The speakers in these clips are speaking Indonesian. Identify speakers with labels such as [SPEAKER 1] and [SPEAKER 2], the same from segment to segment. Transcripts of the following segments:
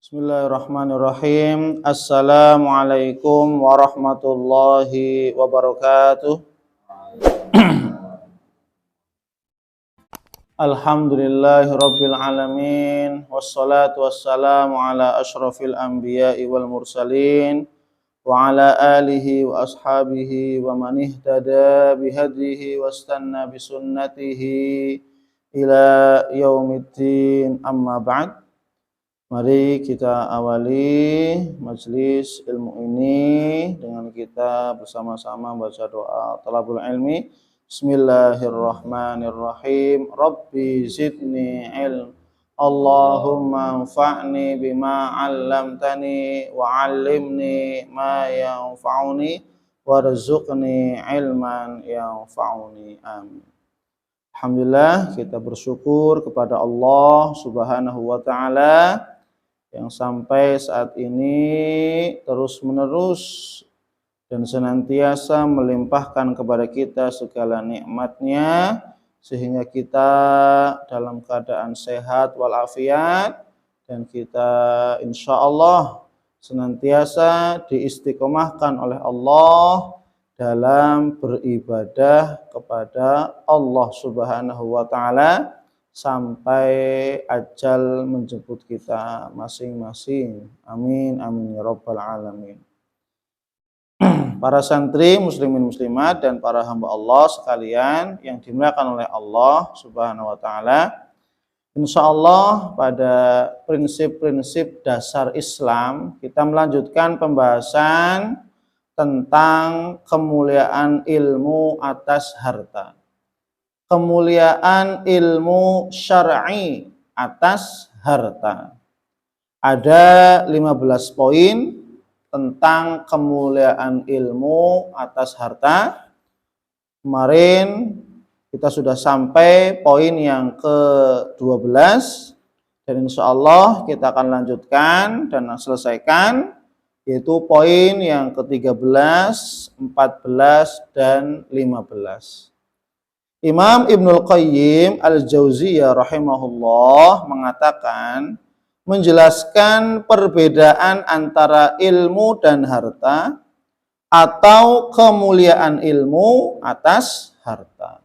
[SPEAKER 1] Bismillahirrahmanirrahim. Assalamualaikum warahmatullahi wabarakatuh. Alhamdulillahirabbil alamin. Wassalatu wassalamu ala asyrafil anbiya'i wal mursalin wa ala alihi wa ashabihi wa man ihtada bihadihi wastanna bisunnatihi ila yaumiddin. Amma ba'd. Mari kita awali majelis ilmu ini dengan kita bersama-sama baca doa talabul ilmi. Bismillahirrahmanirrahim. Rabbi zidni ilm. Allahumma anfa'ni bima 'allamtani wa 'allimni ma yanfa'uni warzuqni ilman yanfa'uni. Amin. Alhamdulillah, kita bersyukur kepada Allah Subhanahu wa taala yang sampai saat ini terus-menerus dan senantiasa melimpahkan kepada kita segala nikmat-Nya sehingga kita dalam keadaan sehat walafiat dan kita insya Allah senantiasa diistiqomahkan oleh Allah dalam beribadah kepada Allah Subhanahu wa taala sampai ajal menjemput kita masing-masing. Amin amin ya rabbal alamin. Para santri muslimin muslimat dan para hamba Allah sekalian yang dimuliakan oleh Allah Subhanahu wa taala, insyaallah pada prinsip-prinsip dasar Islam kita melanjutkan pembahasan tentang kemuliaan ilmu atas harta. Kemuliaan ilmu syar'i atas harta. Ada 15 poin tentang kemuliaan ilmu atas harta. Kemarin kita sudah sampai poin yang ke-12 dan insya Allah kita akan lanjutkan dan selesaikan, yaitu poin yang ke-13, 14, dan 15. Imam Ibnul Qayyim Al-Jauziyah rahimahullah mengatakan, menjelaskan perbedaan antara ilmu dan harta atau kemuliaan ilmu atas harta.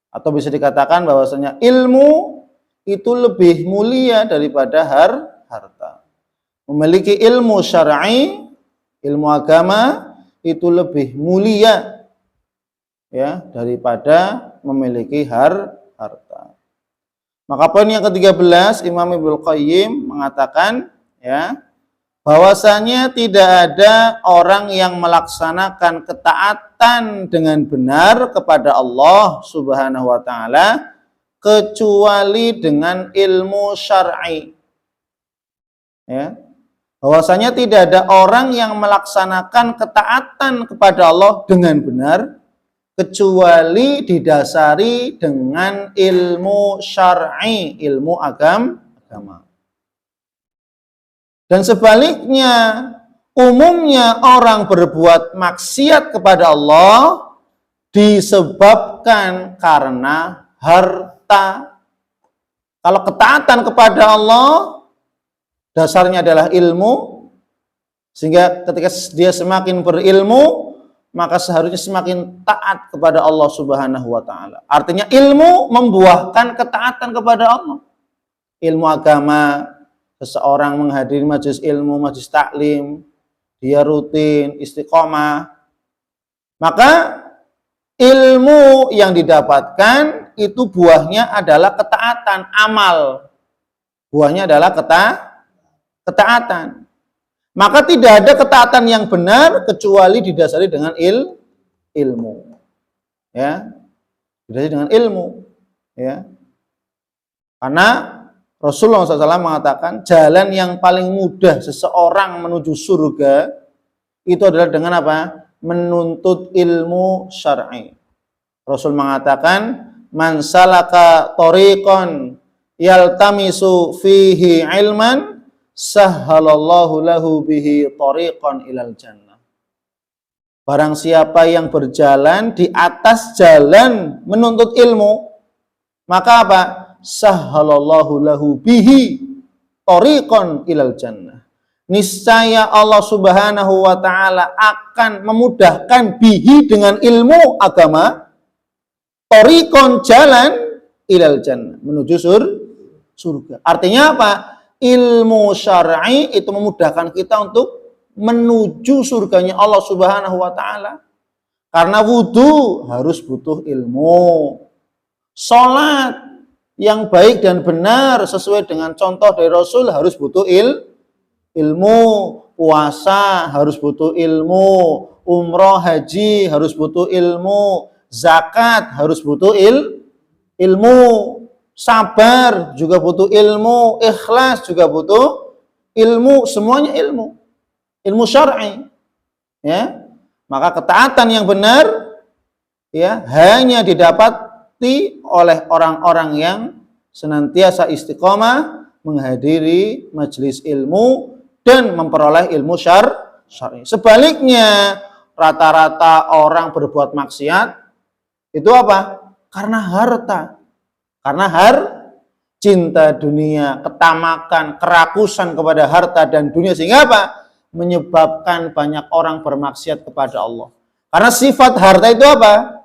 [SPEAKER 1] Atau bisa dikatakan bahwasanya ilmu itu lebih mulia daripada harta. Memiliki ilmu syar'i, ilmu agama itu lebih mulia ya daripada memiliki harta. Maka poin yang ke-13 Imam Ibnul Qayyim mengatakan ya bahwasanya tidak ada orang yang melaksanakan ketaatan dengan benar kepada Allah Subhanahu wa taala kecuali dengan ilmu syar'i. Ya. Bahwasanya tidak ada orang yang melaksanakan ketaatan kepada Allah dengan benar kecuali didasari dengan ilmu syar'i, ilmu agama. Dan sebaliknya, umumnya orang berbuat maksiat kepada Allah disebabkan karena harta. Kalau ketaatan kepada Allah dasarnya adalah ilmu, sehingga ketika dia semakin berilmu maka seharusnya semakin taat kepada Allah Subhanahu wa taala. Artinya ilmu membuahkan ketaatan kepada Allah. Ilmu agama, seseorang menghadiri majelis ilmu, majelis taklim, dia rutin istiqomah, maka ilmu yang didapatkan itu buahnya adalah ketaatan, amal. Buahnya adalah ketaatan. Maka tidak ada ketaatan yang benar kecuali didasari dengan ilmu. Ya. Didasari dengan ilmu, ya. Karena Rasulullah SAW mengatakan jalan yang paling mudah seseorang menuju surga itu adalah dengan apa? Menuntut ilmu syar'i. Rasul mengatakan man salaka tariqan yaltamisu fihi ilman sahhalallahu lahu bihi tariqan ilal jannah. Barang siapa yang berjalan di atas jalan menuntut ilmu, maka apa? Sahhalallahu lahu bihi, tariqan ilal jannah. Niscaya Allah Subhanahu wa taala akan memudahkan bihi dengan ilmu agama tariqan jalan ilal jannah, menuju surga. Artinya apa? Ilmu syar'i itu memudahkan kita untuk menuju surganya Allah Subhanahu wa taala. Karena wudu harus butuh ilmu. Salat yang baik dan benar sesuai dengan contoh dari Rasul harus butuh ilmu. Puasa harus butuh ilmu. Umroh, haji harus butuh ilmu. Zakat harus butuh ilmu. Sabar juga butuh ilmu. Ikhlas juga butuh ilmu. Semuanya ilmu. Ilmu syar'i. Ya. Maka ketaatan yang benar ya hanya didapati oleh orang-orang yang senantiasa istiqomah menghadiri majelis ilmu dan memperoleh ilmu syar'i. Sebaliknya, rata-rata orang berbuat maksiat itu apa? Karena harta. Karena cinta dunia, ketamakan, kerakusan kepada harta dan dunia, sehingga apa? Menyebabkan banyak orang bermaksiat kepada Allah. Karena sifat harta itu apa?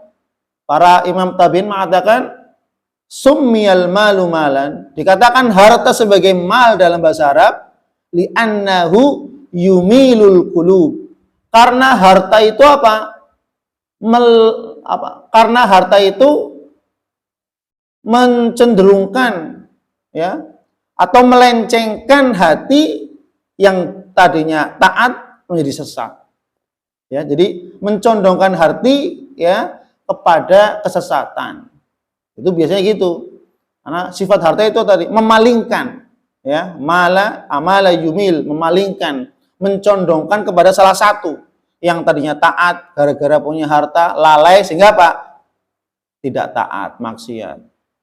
[SPEAKER 1] Para imam tabi'in mengatakan summiyal malu malan, dikatakan harta sebagai mal dalam bahasa Arab li'annahu yumilul qulub. Karena harta itu apa? Karena harta itu mencenderungkan ya atau melencengkan hati yang tadinya taat menjadi sesat. Ya, jadi mencondongkan hati ya kepada kesesatan. Itu biasanya gitu. Karena sifat harta itu tadi memalingkan ya, amala yumil, memalingkan, mencondongkan kepada salah satu. Yang tadinya taat gara-gara punya harta, lalai sehingga apa? Tidak taat, maksiat.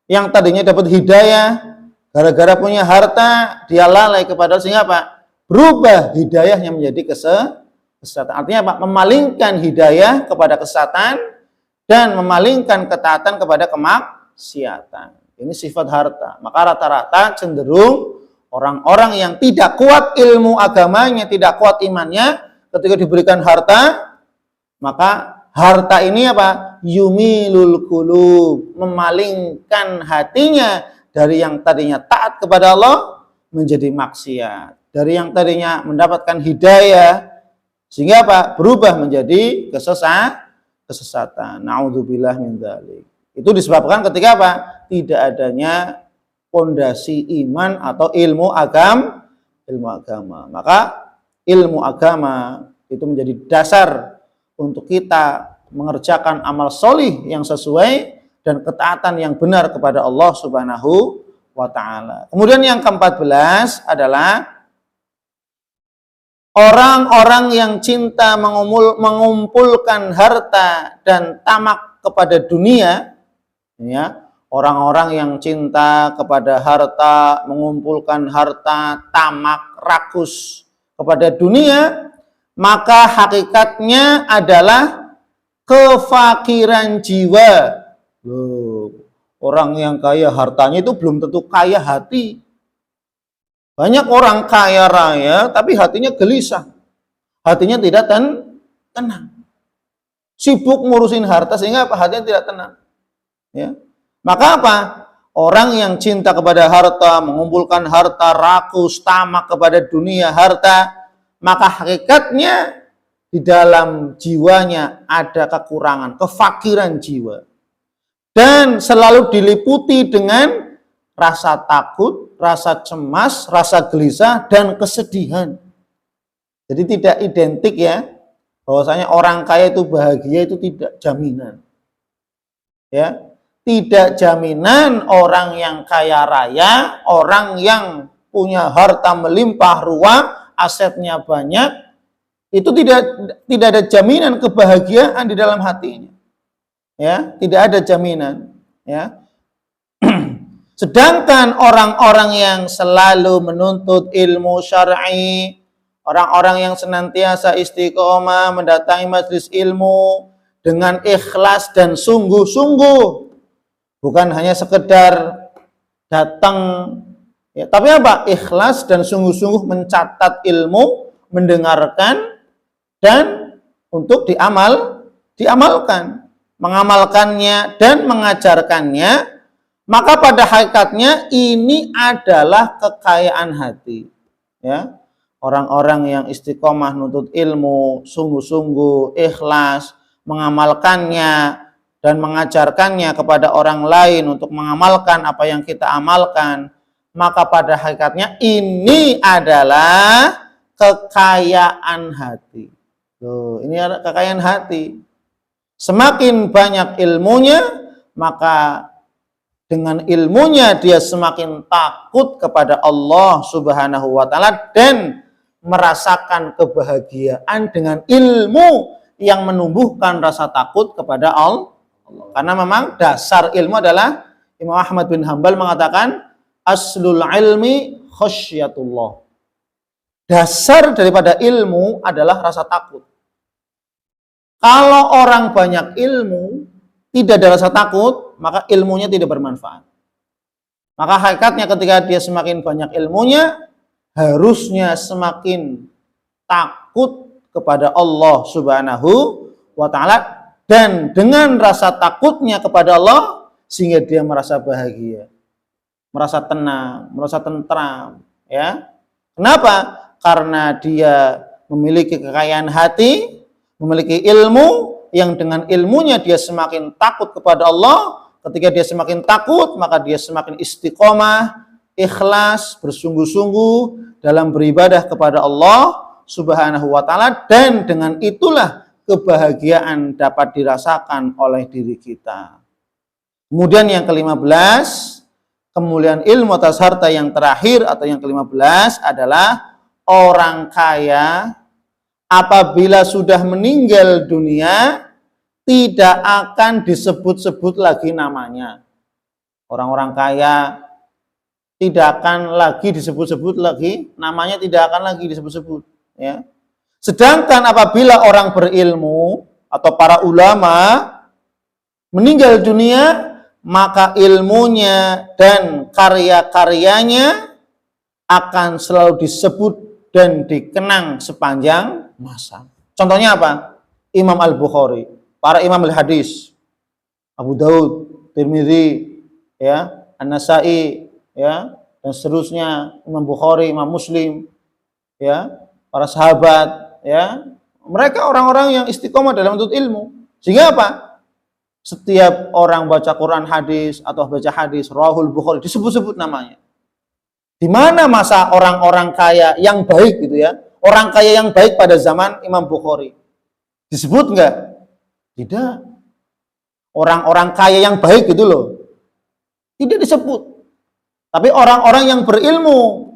[SPEAKER 1] Yang tadinya dapat hidayah gara-gara punya harta, dia lalai kepada sehingga apa? Berubah hidayahnya menjadi kesesatan. Artinya apa? Memalingkan hidayah kepada kesesatan dan memalingkan ketaatan kepada kemaksiatan. Ini sifat harta. Maka rata-rata cenderung orang-orang yang tidak kuat ilmu agamanya, tidak kuat imannya, ketika diberikan harta, maka harta ini apa? Yumilul qulub, memalingkan hatinya dari yang tadinya taat kepada Allah menjadi maksiat. Dari yang tadinya mendapatkan hidayah sehingga apa? Berubah menjadi kesesatan. Naudzubillah min dzalik. Itu disebabkan ketika apa? Tidak adanya pondasi iman atau ilmu agama. Maka ilmu agama itu menjadi dasar untuk kita mengerjakan amal solih yang sesuai dan ketaatan yang benar kepada Allah Subhanahu wa ta'ala. Kemudian yang ke-14 adalah orang-orang yang cinta mengumpulkan harta dan tamak kepada dunia, ya, orang-orang yang cinta kepada harta, mengumpulkan harta, tamak, rakus kepada dunia, maka hakikatnya adalah kefakiran jiwa. Loh, orang yang kaya hartanya itu belum tentu kaya hati. Banyak orang kaya raya tapi hatinya gelisah. Hatinya tidak tenang. Sibuk ngurusin harta sehingga hatinya tidak tenang. Ya. Maka apa? Orang yang cinta kepada harta, mengumpulkan harta, rakus, tamak kepada dunia harta, maka hakikatnya di dalam jiwanya ada kekurangan, kefakiran jiwa. Dan selalu diliputi dengan rasa takut, rasa cemas, rasa gelisah, dan kesedihan. Jadi tidak identik ya, bahwasanya orang kaya itu bahagia, itu tidak jaminan. Ya, tidak jaminan orang yang kaya raya, orang yang punya harta melimpah ruah, asetnya banyak, itu tidak ada jaminan kebahagiaan di dalam hatinya. Ya, tidak ada jaminan. Ya. Sedangkan orang-orang yang selalu menuntut ilmu syar'i, orang-orang yang senantiasa istiqomah mendatangi majelis ilmu dengan ikhlas dan sungguh-sungguh, bukan hanya sekedar datang Ya, tapi apa? Ikhlas dan sungguh-sungguh mencatat ilmu, mendengarkan, dan untuk diamalkan, mengamalkannya dan mengajarkannya. Maka pada hakikatnya ini adalah kekayaan hati. Ya, orang-orang yang istiqomah nuntut ilmu, sungguh-sungguh ikhlas, mengamalkannya dan mengajarkannya kepada orang lain untuk mengamalkan apa yang kita amalkan, maka pada hakikatnya ini adalah kekayaan hati. Tuh, ini adalah kekayaan hati. Semakin banyak ilmunya, maka dengan ilmunya dia semakin takut kepada Allah Subhanahu wa taala dan merasakan kebahagiaan dengan ilmu yang menumbuhkan rasa takut kepada Allah. Karena memang dasar ilmu adalah, Imam Ahmad bin Hanbal mengatakan aslul ilmi khasyatullah. Dasar daripada ilmu adalah rasa takut. Kalau orang banyak ilmu tidak ada rasa takut, maka ilmunya tidak bermanfaat. Maka hakikatnya ketika dia semakin banyak ilmunya, harusnya semakin takut kepada Allah Subhanahu wa ta'ala, dan dengan rasa takutnya kepada Allah sehingga dia merasa bahagia, merasa tenang, merasa tentram, ya. Kenapa? Karena dia memiliki kekayaan hati, memiliki ilmu, yang dengan ilmunya dia semakin takut kepada Allah. Ketika dia semakin takut, maka dia semakin istiqomah, ikhlas, bersungguh-sungguh dalam beribadah kepada Allah Subhanahu wa ta'ala, dan dengan itulah kebahagiaan dapat dirasakan oleh diri kita. Kemudian yang ke-15, kemuliaan ilmu atas harta yang terakhir atau yang ke-15 adalah orang kaya apabila sudah meninggal dunia tidak akan disebut-sebut lagi namanya. Orang-orang kaya tidak akan lagi disebut-sebut lagi namanya, tidak akan lagi disebut-sebut, ya. Sedangkan apabila orang berilmu atau para ulama meninggal dunia, maka ilmunya dan karya-karyanya akan selalu disebut dan dikenang sepanjang masa. Contohnya apa? Imam Al-Bukhari, para imam al-hadis, Abu Daud, Tirmidzi, ya, An-Nasai, ya, dan seterusnya, Imam Bukhari, Imam Muslim, ya, para sahabat, ya, mereka orang-orang yang istiqomah dalam menuntut ilmu. Sehingga apa? Setiap orang baca Quran hadis atau baca hadis Rawahul Bukhari disebut-sebut namanya. Di mana masa orang-orang kaya yang baik gitu ya? Orang kaya yang baik pada zaman Imam Bukhari disebut enggak? Tidak. Orang-orang kaya yang baik gitu loh, tidak disebut. Tapi orang-orang yang berilmu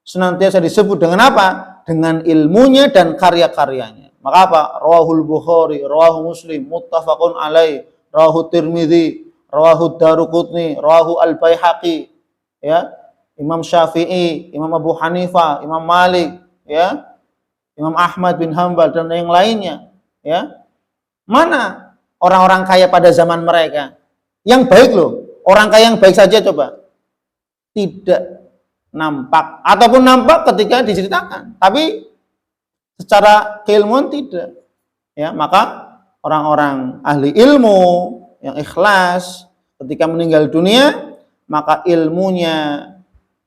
[SPEAKER 1] senantiasa disebut dengan apa? Dengan ilmunya dan karya-karyanya. Maka apa? Rawahul Bukhari, rawahu Muslim, muttafaqun alaih, rawahu Tirmidzi, rawahu Daruqutni, rawahu Al-Baihaqi, ya, Imam Syafi'i, Imam Abu Hanifah, Imam Malik, ya, Imam Ahmad bin Hanbal dan yang lainnya, ya. Mana orang-orang kaya pada zaman mereka? Yang baik loh, orang kaya yang baik saja coba. Tidak nampak, ataupun nampak ketika diceritakan, tapi secara keilmuan tidak. Ya, maka orang-orang ahli ilmu yang ikhlas ketika meninggal dunia, maka ilmunya,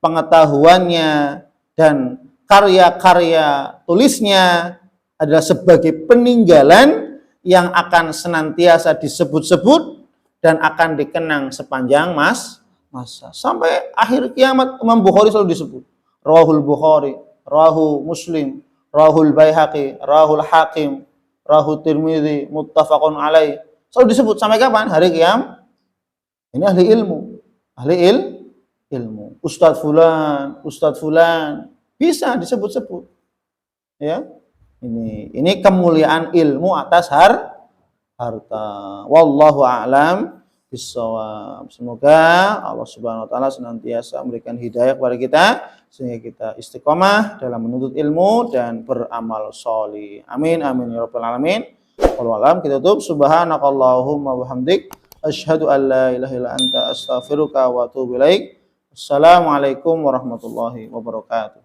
[SPEAKER 1] pengetahuannya, dan karya-karya tulisnya adalah sebagai peninggalan yang akan senantiasa disebut-sebut dan akan dikenang sepanjang masa. Sampai akhir kiamat Imam Bukhari selalu disebut. Rawahul Bukhari, rawahu Muslim, rawahul Baihaqi, rawahul Hakim, rawahu Tirmidzi, muttafaqun alaih. Selalu disebut sampai kapan? Hari kiamat. Ini ahli ilmu. Ahli ilmu. Ustadz fulan, bisa disebut-sebut. Ya. Ini kemuliaan ilmu atas harta. Wallahu a'lam bissawab. Semoga Allah Subhanahu wa taala senantiasa memberikan hidayah kepada kita sehingga kita istiqomah dalam menuntut ilmu dan beramal sholih. Amin amin ya rabbal alamin. Wallahu a'lam. Kita tutup. Subhanakallahumma wa bihamdik asyhadu an la ilaha illa anta astaghfiruka wa atubu ilaik. Assalamualaikum warahmatullahi wabarakatuh.